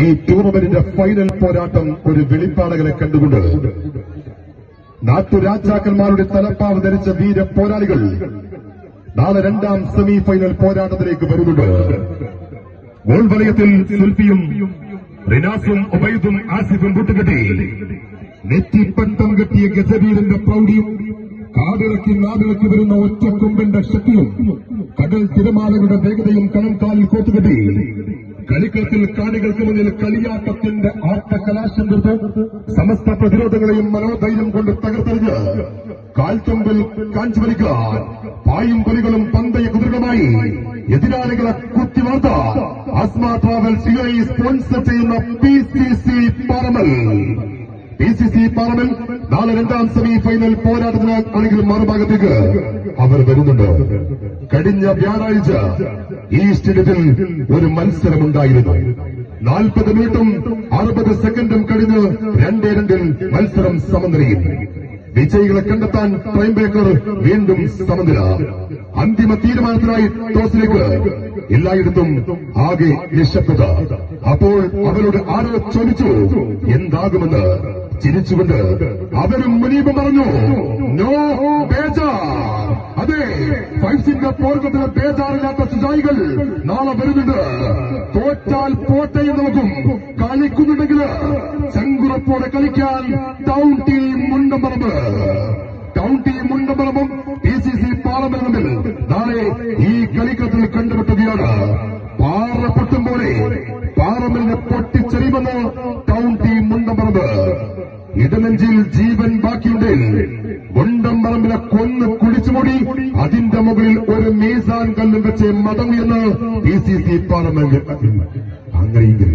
ഈ ടൂർണമെന്റിന്റെ ഫൈനൽ പോരാട്ടം ഒരു വെളിപ്പാടകളെ കണ്ടുകൊണ്ട് നാട്ടുരാജാക്കന്മാരുടെ തലപ്പാവ് ധരിച്ച വീര പോരാളികൾ നാളെ രണ്ടാം സെമി ഫൈനൽ പോരാട്ടത്തിലേക്ക് വരുന്നുണ്ട്. ഗോൾ വലയത്തിൽ സുൽഫിയും റിനാസും ഉബൈദും ആസിഫും കൂട്ടുകെട്ടി നെറ്റിപ്പട്ടം കെട്ടിയ ഗജവീരന്റെ പ്രൗഢിയും കാടിളക്കി നാടിളക്കി വരുന്ന ഒറ്റക്കൊമ്പന്റെ ശക്തിയും കടൽ തിരമാലകളുടെ വേഗതയും കണംകാലിൽ കോത്തുകെട്ടി കളിക്കളത്തിൽ കാണികൾക്ക് മുന്നിൽ കളിയാട്ടത്തിന്റെ ആട്ടകലാശം തീർത്ത് സമസ്ത പ്രതിരോധങ്ങളെയും മനോധൈര്യം കൊണ്ട് തകർത്തെറിഞ്ഞ് കാൽത്തുമ്പിൽ കാഞ്ചുവലിക്കാൻ പായും പുലികളും പന്തയ കുതിരകളുമായി എതിരാളികളെ കുത്തിവാർത്ത അസ്മ ട്രാവൽ CI സ്പോൺസർ ചെയ്യുന്ന PCC പാറമൽ നാളെ രണ്ടാം സെമി ഫൈനൽ പോരാട്ടത്തിന് ആണെങ്കിലും മറുഭാഗത്തേക്ക് അവർ വരുന്നുണ്ട്. കഴിഞ്ഞ വ്യാഴാഴ്ച ഈ സ്റ്റേഡിയത്തിൽ ഒരു മത്സരമുണ്ടായിരുന്നു. 40 മിനിറ്റും 60 സെക്കൻഡും കഴിഞ്ഞ് 2-2 മത്സരം സമനിലയിൽ. വിജയികളെ കണ്ടെത്താൻ ടൈം ബ്രേക്കർ വീണ്ടും സമനില. അന്തിമ തീരുമാനത്തിനായി ടോസിലേക്ക് എല്ലായിടത്തും ആകെ നിശബ്ദത. അപ്പോൾ അവരോട് ആരോ ചോദിച്ചു എന്താകുമെന്ന്. ചിരിച്ചുകൊണ്ട് അവരും മുനീബ് പറഞ്ഞു, നോ ബേജാർ. അതെ, 5 സിംഗർ പോർക്കത്തിലെ ബേജാറില്ലാത്ത സുജായികൾ നാളെ വരുന്നുണ്ട്. തോറ്റാൽ പോട്ടെയും നോക്കും. കളിക്കുന്നുണ്ടെങ്കിൽ ചങ്കുറപ്പോടെ കളിക്കാൻ town team Mundamparamba. PCC Paramal തമ്മിൽ നാളെ ഈ കളിക്കത്തിൽ കണ്ടുമുട്ടുകയാണ്. പാറ പൊട്ടും പോലെ പാറമലിനെ പൊട്ടിച്ചെറിയുമെന്ന് ടൗൺ ടീം മുണ്ടമ്പറമ്പ്. ഇടനെഞ്ചിൽ ജീവൻ ബാക്കിയുണ്ടെങ്കിൽ മുണ്ടമ്പറമ്പിനെ കൊന്ന് കുടിച്ചുമൂടി അതിന്റെ മുകളിൽ ഒരു മീസാൻ കല്ലും വെച്ച് മടങ്ങുമെന്ന് PCC പാറമൽ. അങ്ങനെയെങ്കിൽ